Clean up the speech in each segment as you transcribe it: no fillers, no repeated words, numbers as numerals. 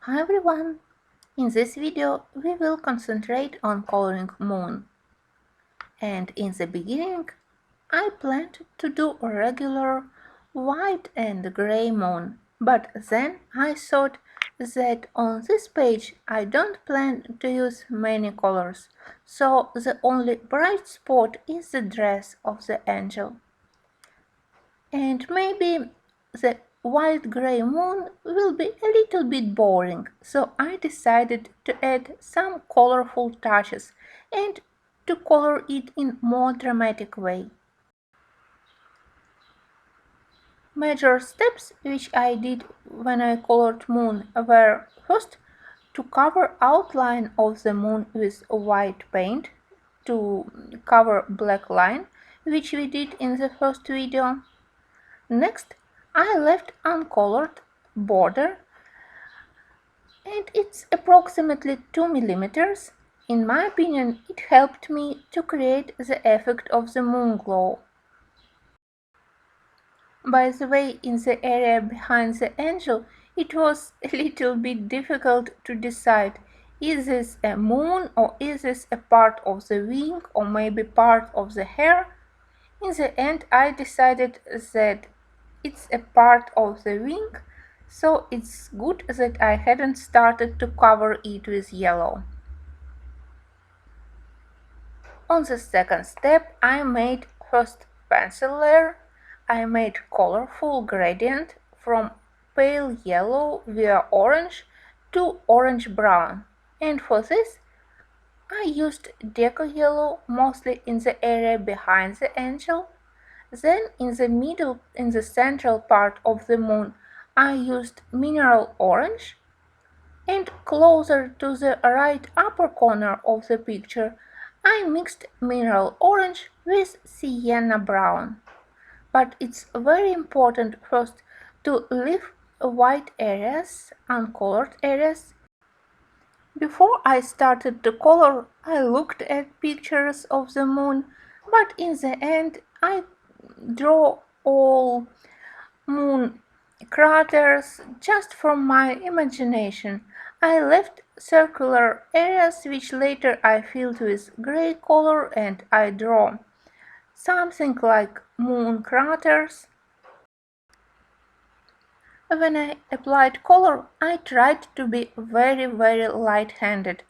Hi everyone! In this video we will concentrate on coloring moon. And in the beginning I planned to do a regular white and grey moon, but then I thought that on this page I don't plan to use many colors, so the only bright spot is the dress of the angel. And maybe the white-gray moon will be a little bit boring, so I decided to add some colorful touches and to color it in more dramatic way. Major steps which I did when I colored moon were first to cover outline of the moon with white paint, to cover black line, which we did in the first video. Next, I left uncolored border and it's approximately 2 mm. In my opinion, it helped me to create the effect of the moon glow. By the way, in the area behind the angel, it was a little bit difficult to decide, is this a moon or is this a part of the wing or maybe part of the hair? In the end, I decided that it's a part of the wing, so it's good that I hadn't started to cover it with yellow. On the second step, I made first pencil layer. I made colorful gradient from pale yellow via orange to orange brown, and for this I used deco yellow mostly in the area behind the angel. Then in the middle, in the central part of the moon, I used mineral orange, and closer to the right upper corner of the picture, I mixed mineral orange with sienna brown. But it's very important first to leave white areas, uncolored areas. Before I started to color, I looked at pictures of the moon, but in the end I draw all moon craters just from my imagination. I left circular areas which later I filled with gray color and I draw something like moon craters. When I applied color, I tried to be very light-handed.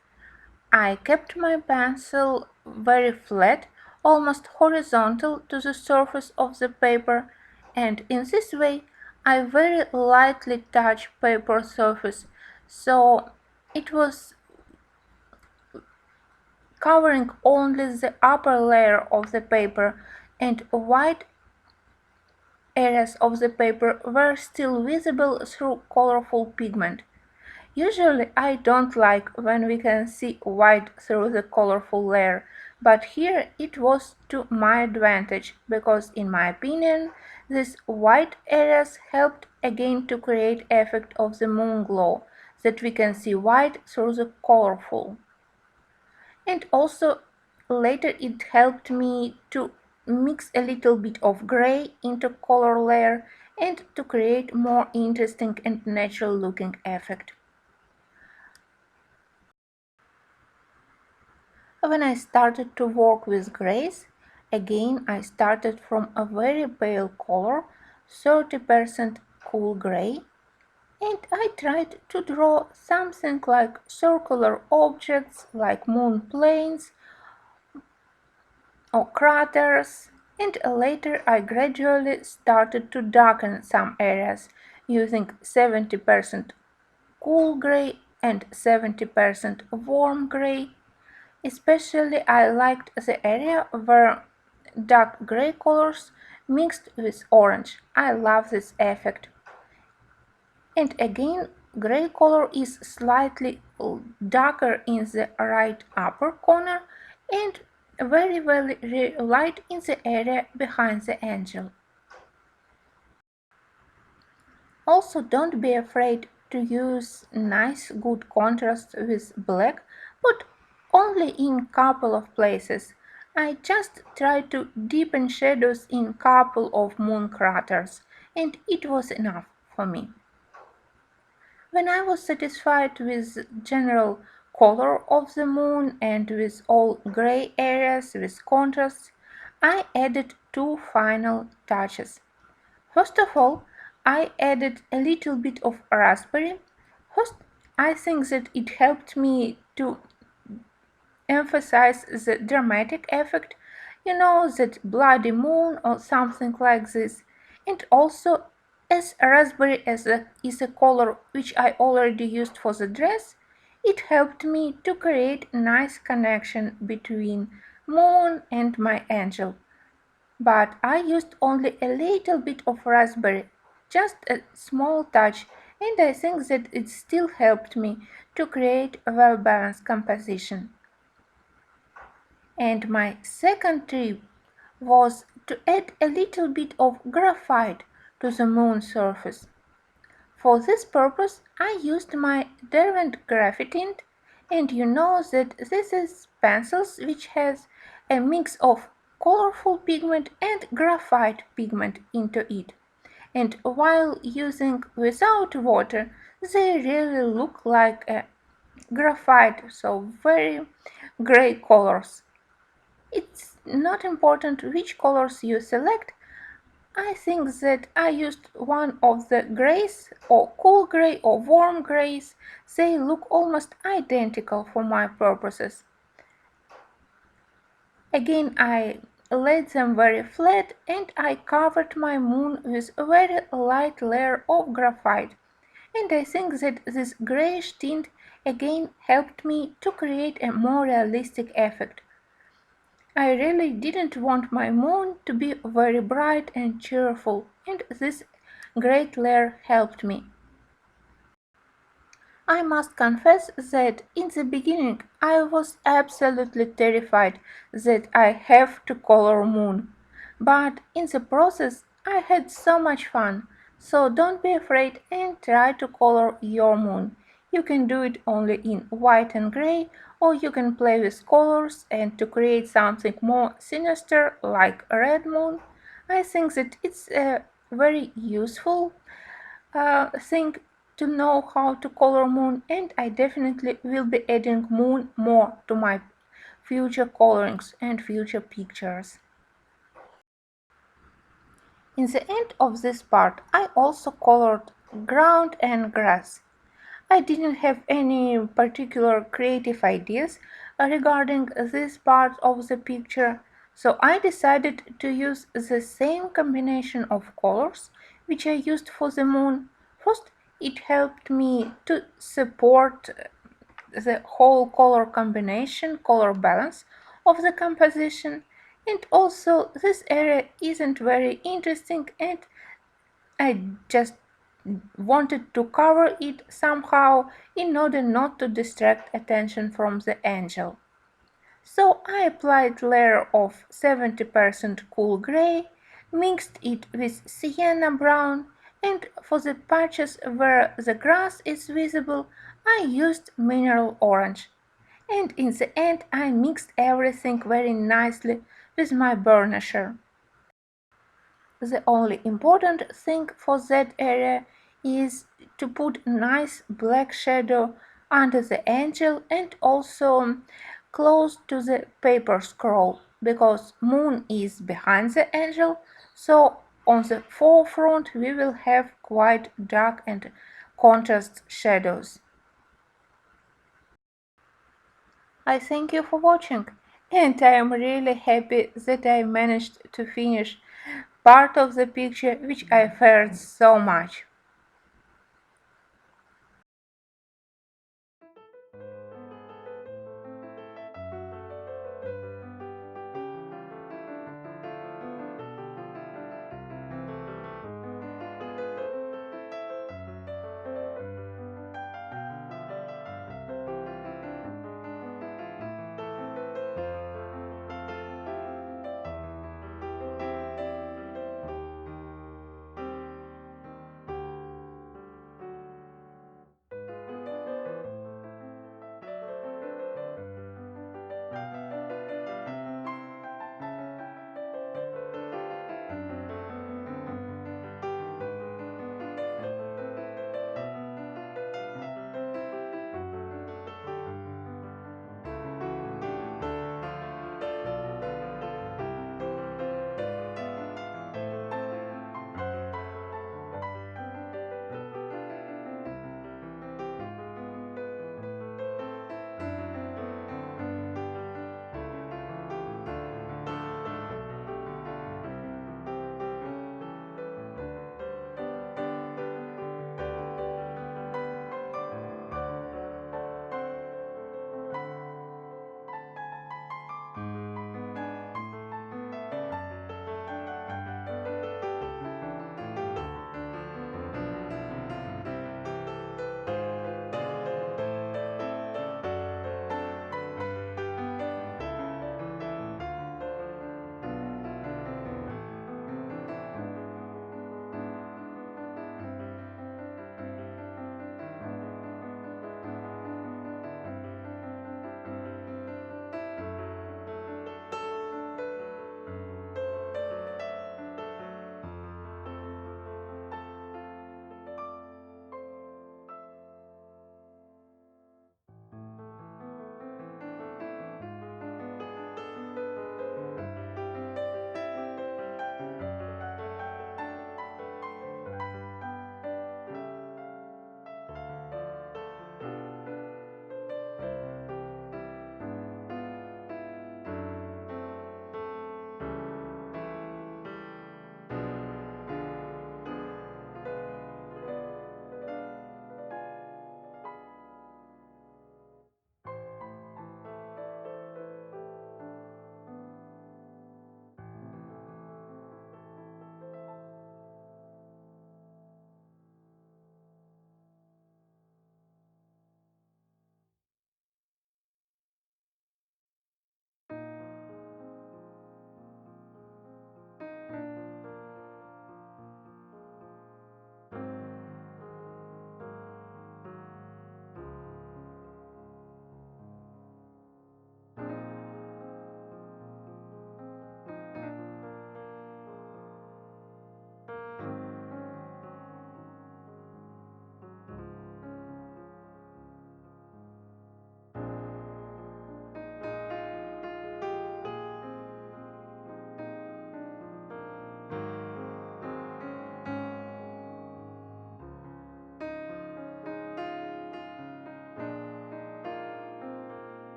I kept my pencil very flat, almost horizontal to the surface of the paper, and in this way I very lightly touched paper surface, so it was covering only the upper layer of the paper, and white areas of the paper were still visible through colorful pigment. Usually I don't like when we can see white through the colorful layer, but here it was to my advantage, because in my opinion these white areas helped again to create effect of the moon glow, that we can see white through the colorful. And also later it helped me to mix a little bit of gray into color layer and to create more interesting and natural looking effect. When I started to work with grays, again I started from a very pale color, 30% cool gray, and I tried to draw something like circular objects like moon planes or craters, and later I gradually started to darken some areas using 70% cool gray and 70% warm gray. Especially I liked the area where dark gray colors mixed with orange. I love this effect. And again, gray color is slightly darker in the right upper corner and very light in the area behind the angel. Also, don't be afraid to use nice good contrast with black, but only in couple of places. I just tried to deepen shadows in couple of moon craters, and it was enough for me. When I was satisfied with the general color of the moon and with all gray areas with contrasts, I added two final touches. First of all, I added a little bit of raspberry. First, I think that it helped me to emphasize the dramatic effect, that bloody moon or something like this. And also, as raspberry is a color which I already used for the dress, it helped me to create a nice connection between moon and my angel. But I used only a little bit of raspberry, just a small touch, and I think that it still helped me to create a well-balanced composition. And my second tip was to add a little bit of graphite to the moon surface. For this purpose, I used my Derwent graphite, and you know that this is pencils which has a mix of colorful pigment and graphite pigment into it. And while using without water, they really look like a graphite, so very gray colors. It's not important which colors you select. I think that I used one of the grays, or cool gray or warm grays. They look almost identical for my purposes. Again, I laid them very flat and I covered my moon with a very light layer of graphite. And I think that this grayish tint again helped me to create a more realistic effect. I really didn't want my moon to be very bright and cheerful, and this great layer helped me. I must confess that in the beginning I was absolutely terrified that I have to color moon, but in the process I had so much fun. So don't be afraid and try to color your moon. You can do it only in white and gray, or you can play with colors and to create something more sinister like a red moon. I think that it's a very useful thing to know how to color moon, and I definitely will be adding moon more to my future colorings and future pictures. In the end of this part, I also colored ground and grass. I didn't have any particular creative ideas regarding this part of the picture, so I decided to use the same combination of colors which I used for the moon. First, it helped me to support the whole color combination, color balance of the composition, and also this area isn't very interesting and I just wanted to cover it somehow in order not to distract attention from the angel. So I applied layer of 70% cool gray, mixed it with sienna brown, and for the patches where the grass is visible, I used mineral orange. And in the end, I mixed everything very nicely with my burnisher. The only important thing for that area is to put nice black shadow under the angel and also close to the paper scroll, because moon is behind the angel, so on the forefront we will have quite dark and contrast shadows. I thank you for watching, and I am really happy that I managed to finish part of the picture which I feared so much.